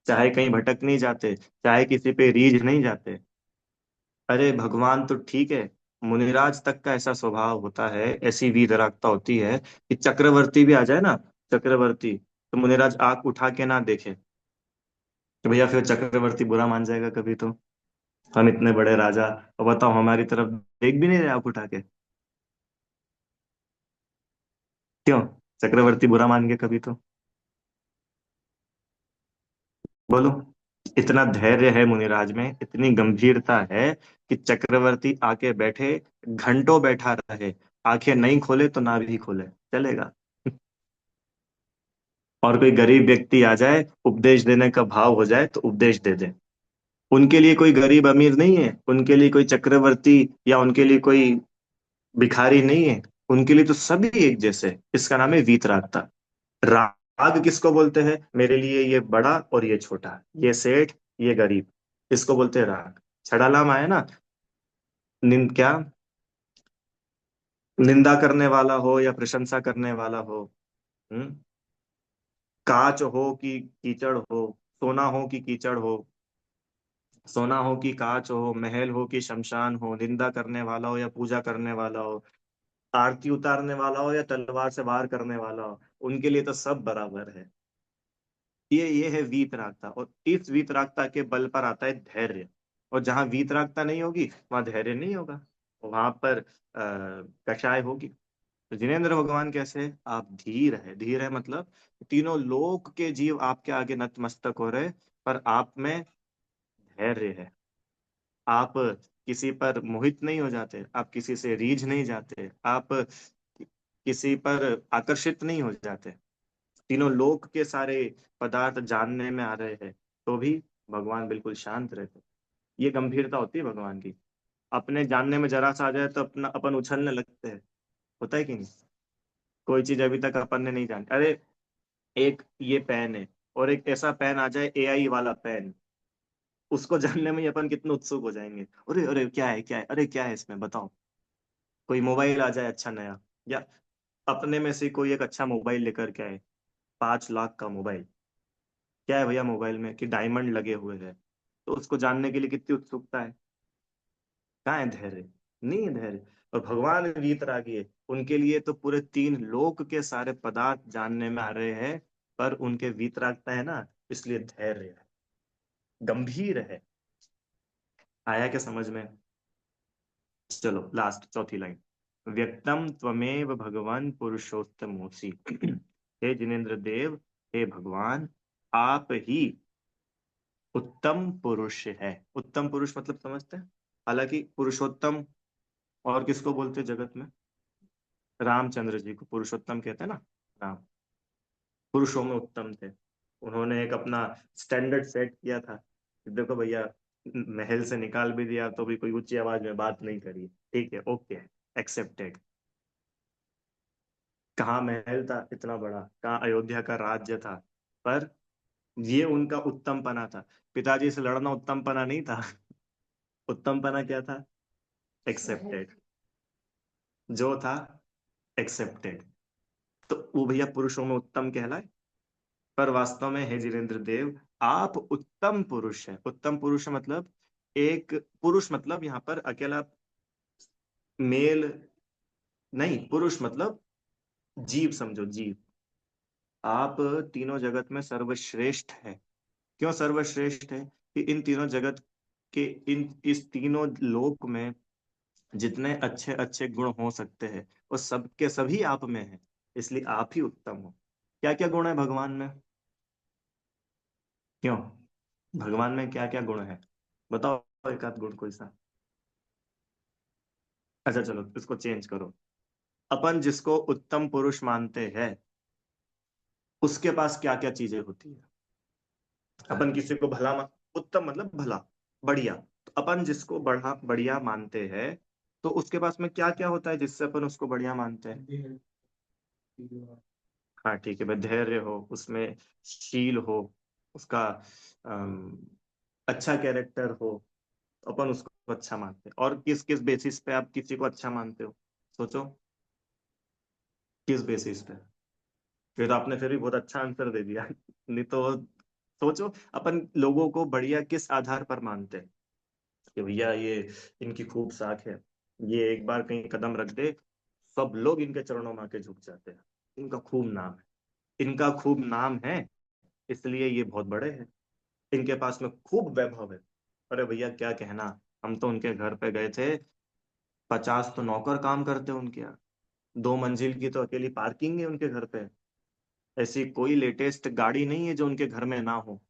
चाहे कहीं भटक नहीं जाते, चाहे किसी पे रीझ नहीं जाते। अरे भगवान तो ठीक है, मुनिराज तक का ऐसा स्वभाव होता है, ऐसी वीतरागता होती है कि चक्रवर्ती भी आ जाए ना, चक्रवर्ती, तो मुनिराज आंख उठा के ना देखे कि भैया फिर चक्रवर्ती बुरा मान जाएगा कभी तो। हम इतने बड़े राजा, और बताओ हमारी तरफ देख भी नहीं रहे आंख उठा के। क्यों? चक्रवर्ती बुरा मान गए कभी तो? बोलो। इतना धैर्य है मुनिराज में, इतनी गंभीरता है कि चक्रवर्ती आके बैठे, घंटों बैठा रहे, आंखें नहीं खोले तो ना भी खोले, चलेगा। और कोई गरीब व्यक्ति आ जाए, उपदेश देने का भाव हो जाए तो उपदेश दे दे। उनके लिए कोई गरीब अमीर नहीं है, उनके लिए कोई चक्रवर्ती या उनके लिए कोई भिखारी नहीं है। उनके लिए तो सभी एक जैसे। इसका नाम है वीतरागता। राग किसको बोलते हैं? मेरे लिए ये बड़ा और ये छोटा, ये सेठ ये गरीब, इसको बोलते हैं राग। छड़ालाम आया ना, क्या निंदा करने वाला हो या प्रशंसा करने वाला हो। हम्म। कांच हो कि कीचड़ हो, सोना हो कि कीचड़ हो, सोना हो कि कांच हो, महल हो कि शमशान हो, निंदा करने वाला हो या पूजा करने वाला हो, आरती उतारने वाला हो या तलवार से वार करने वाला हो, उनके लिए तो सब बराबर है। ये है वीतरागता, और इस वीतरागता के बल पर आता है धैर्य। और जहां वीतरागता नहीं होगी वहां धैर्य नहीं होगा, वहां पर कषाय होगी। तो जिनेन्द्र भगवान कैसे है? आप धीर है। धीर है मतलब तीनों लोक के जीव आपके आगे नतमस्तक हो रहे, पर आप में धैर्य है। आप किसी पर मोहित नहीं हो जाते, आप किसी से रीझ नहीं जाते, आप किसी पर आकर्षित नहीं हो जाते। तीनों लोक के सारे पदार्थ जानने में आ रहे हैं, तो भी भगवान बिल्कुल शांत रहते। ये गंभीरता होती है भगवान की। अपने जानने में जरा सा आ जाए तो अपना अपन उछलने लगते हैं। होता है कि नहीं? कोई चीज अभी तक अपन ने नहीं जानी, अरे एक ये पेन है, और एक ऐसा पेन आ जाए एआई वाला पेन, उसको जानने में ही अपन कितने उत्सुक हो जाएंगे। अरे अरे क्या है, क्या है, अरे क्या है इसमें, बताओ। कोई मोबाइल आ जाए अच्छा नया, या अपने में से कोई एक अच्छा मोबाइल लेकर के आए, 5 लाख का मोबाइल। क्या है भैया मोबाइल में? कि डायमंड लगे हुए हैं, तो उसको जानने के लिए कितनी उत्सुकता है। कहाँ है धैर्य? नहीं है धैर्य। और भगवान वीतरागी है, उनके लिए तो पूरे 3 लोक के सारे पदार्थ जानने में आ रहे हैं, पर उनके वीतरागता है ना, इसलिए धैर्य है, गंभीर है। आया क्या समझ में? चलो लास्ट चौथी लाइन। व्यक्तम त्वमेव भगवान पुरुषोत्तमोसि। हे जिनेन्द्र देव, हे भगवान, आप ही उत्तम पुरुष है। उत्तम पुरुष मतलब समझते हैं? हालांकि पुरुषोत्तम और किसको बोलते हैं जगत में? रामचंद्र जी को पुरुषोत्तम कहते हैं ना। राम पुरुषों में उत्तम थे। उन्होंने एक अपना स्टैंडर्ड सेट किया था कि देखो भैया, महल से निकाल भी दिया तो भी कोई ऊंची आवाज में बात नहीं करी, ठीक है, ओके, एक्सेप्टेड। कहाँ महल था इतना बड़ा, कहाँ अयोध्या का राज्य था, पर ये उनका उत्तमपना था। पिताजी से लड़ना उत्तमपना नहीं था। उत्तमपना क्या था? एक्सेप्टेड। जो था एक्सेप्टेड। तो वो भैया पुरुषों में उत्तम कहलाए। पर वास्तव में हे जिनेन्द्र देव, आप उत्तम पुरुष हैं। उत्तम पुरुष मतलब एक पुरुष मतलब यहाँ पर अकेला मेल नहीं, पुरुष मतलब जीव, समझो जीव। आप तीनों जगत में सर्वश्रेष्ठ है। क्यों सर्वश्रेष्ठ है? कि इन तीनों जगत के, इन इस तीनों लोक में जितने अच्छे अच्छे गुण हो सकते हैं वो सबके सभी आप में है, इसलिए आप ही उत्तम हो। क्या क्या गुण है भगवान में? क्यों, भगवान में क्या क्या गुण है? बताओ एक आध गुण कोई सा। अच्छा चलो इसको चेंज करो। अपन जिसको उत्तम पुरुष मानते हैं उसके पास क्या क्या चीजें होती है? अपन किसी को उत्तम मतलब भला, बढ़िया। तो अपन जिसको बढ़ा बढ़िया मानते हैं तो उसके पास में क्या क्या होता है जिससे अपन उसको बढ़िया मानते हैं? हाँ ठीक है भाई, धैर्य हो उसमें, शील हो उसका, अम, अच्छा कैरेक्टर हो, तो अपन उसको अच्छा मानते हैं। और किस किस बेसिस पे आप किसी को अच्छा मानते हो? सोचो, किस बेसिस पे? फिर तो आपने फिर भी बहुत अच्छा आंसर दे दिया। नहीं तो सोचो, अपन लोगों को बढ़िया किस आधार पर मानते हैं? कि भैया ये इनकी खूब साख है, ये एक बार कहीं कदम रख दे सब लोग इनके चरणों में आके झुक जाते हैं, इनका खूब नाम है, इनका खूब नाम है इसलिए ये बहुत बड़े हैं, इनके पास में खूब वैभव है। अरे भैया क्या कहना, हम तो उनके घर पे गए थे, 50 तो नौकर काम करते हैं उनके यहाँ, 2 मंजिल की तो अकेली पार्किंग है उनके घर पे, ऐसी कोई लेटेस्ट गाड़ी नहीं है जो उनके घर में ना हो।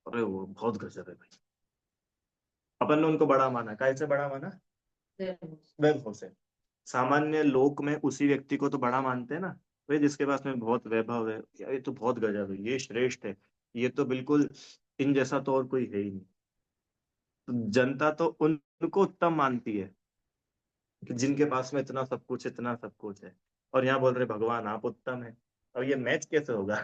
अरे वो बहुत गजब है भाई। अपन ने उनको बड़ा माना, कैसे बड़ा माना? वैभव से। सामान्य लोक में उसी व्यक्ति को तो बड़ा मानते हैं ना, भाई जिसके पास में बहुत वैभव है, यार ये तो बहुत गजब है, ये श्रेष्ठ है, ये तो बिल्कुल इन जैसा तो और कोई है ही नहीं। तो जनता तो उनको उत्तम मानती है कि जिनके पास में इतना सब कुछ, इतना सब कुछ है। और यहाँ बोल रहे भगवान आप उत्तम है। अब ये मैच कैसे होगा?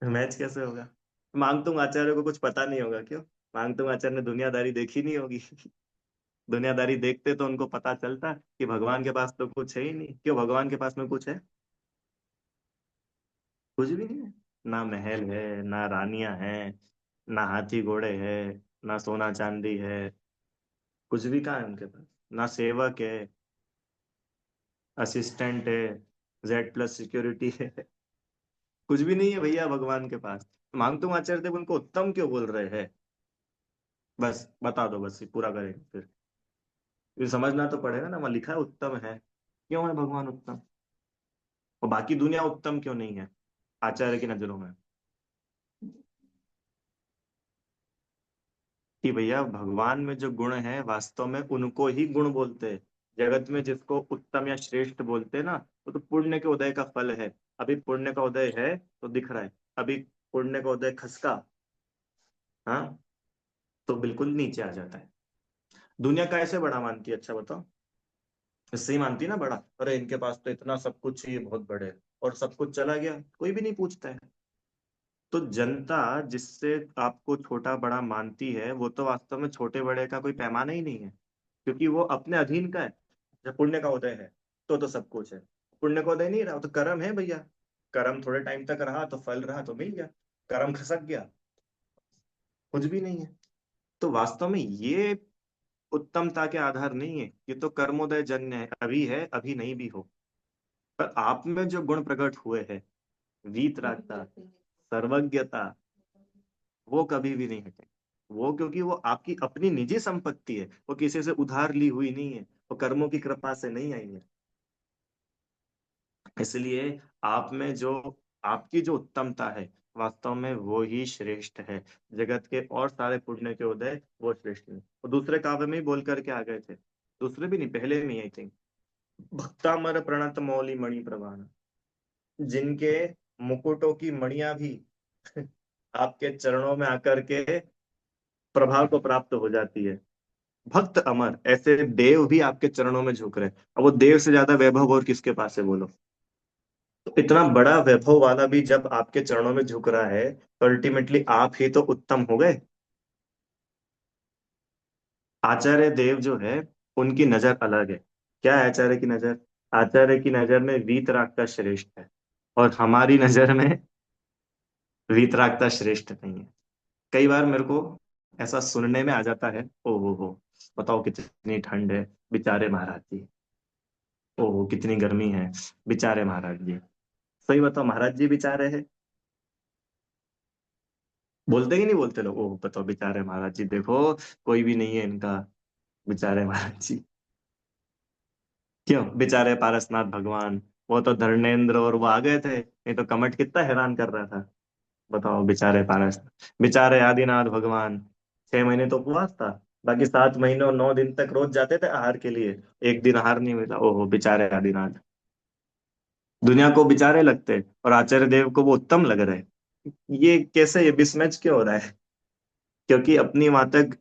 मैच कैसे होगा? मांगतुंग आचार्य को कुछ पता नहीं होगा क्यों? मांगतुंग आचार्य ने दुनियादारी देखी नहीं होगी। दुनियादारी देखते तो उनको पता चलता कि भगवान के पास तो कुछ है ही नहीं। क्यों, भगवान के पास में कुछ है? कुछ भी नहीं है। ना महल है, ना रानियां हैं, ना हाथी घोड़े है, ना सोना चांदी है, कुछ भी कहाँ है उनके पास? ना सेवक है, असिस्टेंट है, Z+ सिक्योरिटी है, कुछ भी नहीं है भैया भगवान के पास। मांगतुंग आचार्य देव उनको उत्तम क्यों बोल रहे हैं? बस बता दो, बस ये पूरा करेंगे फिर। ये समझना तो पड़ेगा ना, वहाँ लिखा है उत्तम है, क्यों है भगवान उत्तम? और बाकी दुनिया उत्तम क्यों नहीं है आचार्य की नजरों में? कि भैया भगवान में जो गुण है वास्तव में उनको ही गुण बोलते हैं। जगत में जिसको उत्तम या श्रेष्ठ बोलते हैं ना, वो तो पुण्य के उदय का फल है। अभी पुण्य का उदय है तो दिख रहा है, अभी पुण्य का उदय खसका, हाँ, तो बिल्कुल नीचे आ जाता है। दुनिया कैसे बड़ा मानती है, अच्छा बताओ? इससे ही मानती है ना बड़ा, अरे इनके पास तो इतना सब कुछ है, ये बहुत बड़े हैं। और सब कुछ चला गया, कोई भी नहीं पूछता है। तो जनता जिससे आपको छोटा बड़ा मानती है वो तो वास्तव में छोटे बड़े का कोई पैमाना ही नहीं है, क्योंकि वो अपने अधीन का है। जब पुण्य का उदय है तो सब कुछ है। पुण्य का उदय नहीं रहा तो कर्म है भैया, कर्म थोड़े टाइम तक रहा तो फल रहा तो मिल गया, कर्म खसक गया, कुछ भी नहीं है। तो वास्तव में ये उत्तमता के आधार नहीं है, ये तो कर्मोदय जन्य है, अभी है अभी नहीं भी हो। पर आप में जो गुण प्रकट हुए हैं, वीतरागता, सर्वज्ञता, वो कभी भी नहीं हटे। वो क्योंकि वो आपकी अपनी निजी संपत्ति है, वो किसी से उधार ली हुई नहीं है, वो कर्मों की कृपा से नहीं आई है। इसलिए आप में जो, आपकी जो उत्तमता है वास्तव में वो ही श्रेष्ठ है। जगत के और सारे पुण्य के उदय वो श्रेष्ठ नहीं। वो दूसरे काव्य में ही बोल करके आ गए थे, दूसरे भी नहीं, पहले में आई थिंक, भक्तामर प्रणत मौली मणि प्रवान, जिनके मुकुटों की मणियां भी आपके चरणों में आकर के प्रभाव को प्राप्त हो जाती है। भक्त अमर, ऐसे देव भी आपके चरणों में झुक रहे हैं। अब वो देव से ज्यादा वैभव और किसके पास है बोलो? तो इतना बड़ा वैभव वाला भी जब आपके चरणों में झुक रहा है तो अल्टीमेटली आप ही तो उत्तम हो गए। आचार्य देव जो है उनकी नजर अलग है। क्या है आचार्य की नजर? आचार्य की नजर में वीतराग का श्रेष्ठ है, और हमारी नजर में वीतरागता श्रेष्ठ नहीं है। कई बार मेरे को ऐसा सुनने में आ जाता है, ओ हो बताओ कितनी ठंड है, बेचारे महाराज जी। ओहो कितनी गर्मी है, बेचारे महाराज जी। सही बताओ, महाराज जी बेचारे हैं? बोलते ही नहीं बोलते लोग, ओह बताओ बेचारे महाराज जी, देखो कोई भी नहीं है इनका, बेचारे महाराज जी। क्यों बेचारे पारसनाथ भगवान, वो तो धर्मेंद्र और वो आ गए थे, नहीं तो कमट कितना हैरान कर रहा था। बताओ बेचारे पारस, बेचारे आदिनाथ भगवान, 6 महीने तो उपवास था, बाकी 7 महीने और 9 दिन तक रोज जाते थे आहार के लिए, एक दिन आहार नहीं मिला, ओहो बेचारे आदिनाथ। दुनिया को बेचारे लगते और आचार्य देव को वो उत्तम लग रहे। ये कैसे, ये मिसमैच क्यों हो रहा है? क्योंकि अपनी वहां तक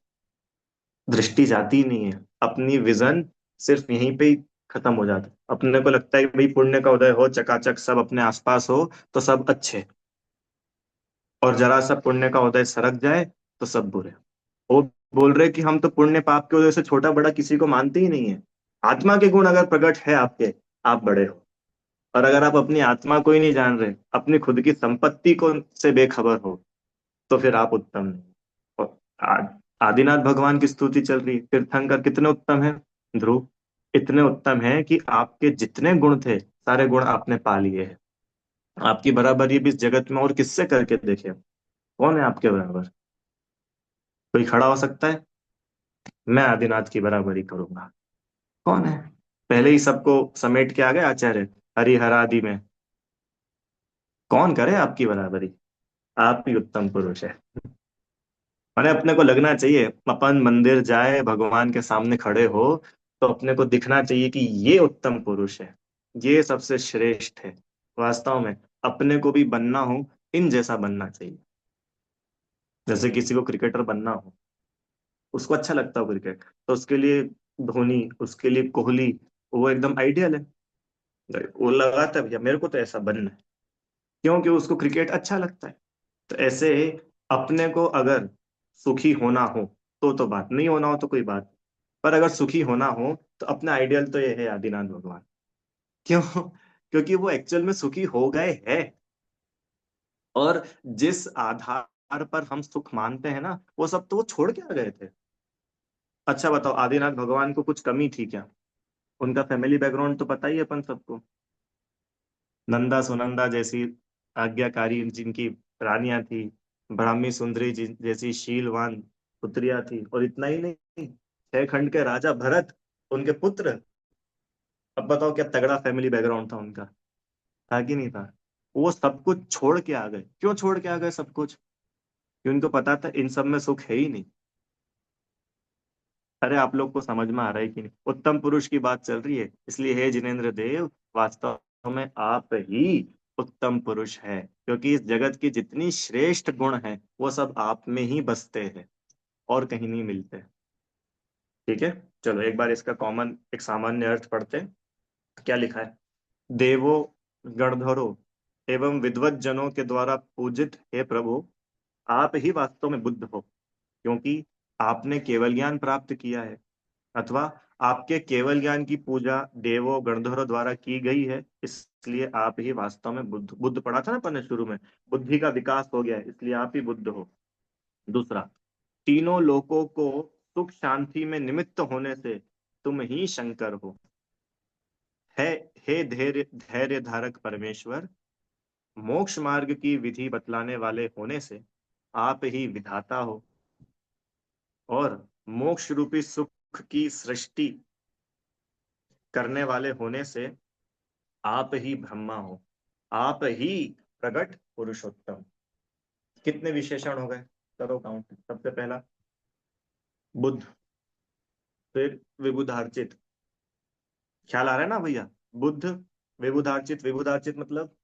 दृष्टि जाती ही नहीं है, अपनी विजन सिर्फ यहीं पे ही खत्म हो जाता है। अपने को लगता है कि भाई पुण्य का उदय हो, चकाचक सब अपने आसपास हो तो सब अच्छे, और जरा सा पुण्य का उदय सरक जाए तो सब बुरे। वो बोल रहे कि हम तो पुण्य पाप के वजह से छोटा बड़ा किसी को मानते ही नहीं है। आत्मा के गुण अगर प्रकट है आपके, आप बड़े हो। और अगर आप अपनी आत्मा को ही नहीं जान रहे, अपनी खुद की संपत्ति को से बेखबर हो, तो फिर आप उत्तम नहीं। और आदिनाथ भगवान की स्तुति चल रही है, तीर्थंकर कितने उत्तम है, ध्रुव इतने उत्तम है कि आपके जितने गुण थे सारे गुण आपने पा लिए हैं। आपकी बराबरी भी इस जगत में और किससे करके देखे? कौन है आपके बराबर? कोई खड़ा हो सकता है? मैं आदिनाथ की बराबरी करूंगा। कौन है? पहले ही सबको समेट के आ गए आचार्य हरिहरादि में। कौन करे आपकी बराबरी? आप ही उत्तम पुरुष है। मैंने अपने को लगना चाहिए, अपन मंदिर जाए भगवान के सामने खड़े हो तो अपने को दिखना चाहिए कि ये उत्तम पुरुष है, ये सबसे श्रेष्ठ है। वास्तव में अपने को भी बनना हो, इन जैसा बनना चाहिए। जैसे किसी को क्रिकेटर बनना हो, उसको अच्छा लगता हो क्रिकेट, तो उसके लिए धोनी, उसके लिए कोहली, वो एकदम आइडियल है। वो लगाता है भैया मेरे को तो ऐसा बनना है, क्योंकि उसको क्रिकेट अच्छा लगता है। तो ऐसे अपने को अगर सुखी होना हो तो बात, नहीं होना हो तो कोई बात। पर अगर सुखी होना हो तो अपना आइडियल तो ये है आदिनाथ भगवान। क्यों? क्योंकि वो एक्चुअल में सुखी हो गए हैं। और जिस आधार पर हम सुख मानते हैं ना, वो सब तो वो छोड़ के आ गए थे। अच्छा बताओ, आदिनाथ भगवान को कुछ कमी थी क्या? उनका फैमिली बैकग्राउंड तो पता ही है अपन सबको। नंदा सुनंदा जैसी आज्ञाकारी जिनकी रानियां थी, ब्राह्मी सुंदरी जैसी शीलवान पुत्रियां थी, और इतना ही नहीं, 6 खंड के राजा भरत उनके पुत्र। अब बताओ क्या तगड़ा फैमिली बैकग्राउंड था उनका, था कि नहीं था? वो सब कुछ छोड़ के आ गए। क्यों छोड़ के आ गए सब कुछ? क्योंकि उनको पता था इन सब में सुख है ही नहीं। अरे आप लोग को समझ में आ रहा है कि नहीं? उत्तम पुरुष की बात चल रही है, इसलिए हे जिनेन्द्र देव, वास्तव में आप ही उत्तम पुरुष है, क्योंकि इस जगत की जितनी श्रेष्ठ गुण है वो सब आप में ही बसते हैं, और कहीं नहीं मिलते। ठीक है, चलो एक बार इसका कॉमन एक सामान्य अर्थ पढ़ते हैं। क्या लिखा है? देवो गणधरो एवं विद्वत जनों के द्वारा पूजित हे प्रभु, आप ही वास्तव में बुद्ध हो, क्योंकि आपने केवल ज्ञान प्राप्त किया है, अथवा आपके केवल ज्ञान की पूजा देवों गणधरों द्वारा की गई है, इसलिए आप ही वास्तव में बुद्ध। बुद्ध पढ़ा था ना अपन ने शुरू में, बुद्धि का विकास हो गया है, इसलिए आप ही बुद्ध हो। दूसरा, तीनों लोकों को सुख शांति में निमित्त होने से तुम ही शंकर हो। है हे धैर्य धैर्य धारक परमेश्वर, मोक्ष मार्ग की विधि बतलाने वाले होने से आप ही विधाता हो, और मोक्ष रूपी सुख की सृष्टि करने वाले होने से आप ही ब्रह्मा हो, आप ही प्रगट पुरुषोत्तम। कितने विशेषण हो गए? करो काउंट। सबसे पहला बुद्ध, फिर विबुधार्चित। ख्याल आ रहा है ना भैया? बुद्ध, विबुधार्चित। विबुधार्चित मतलब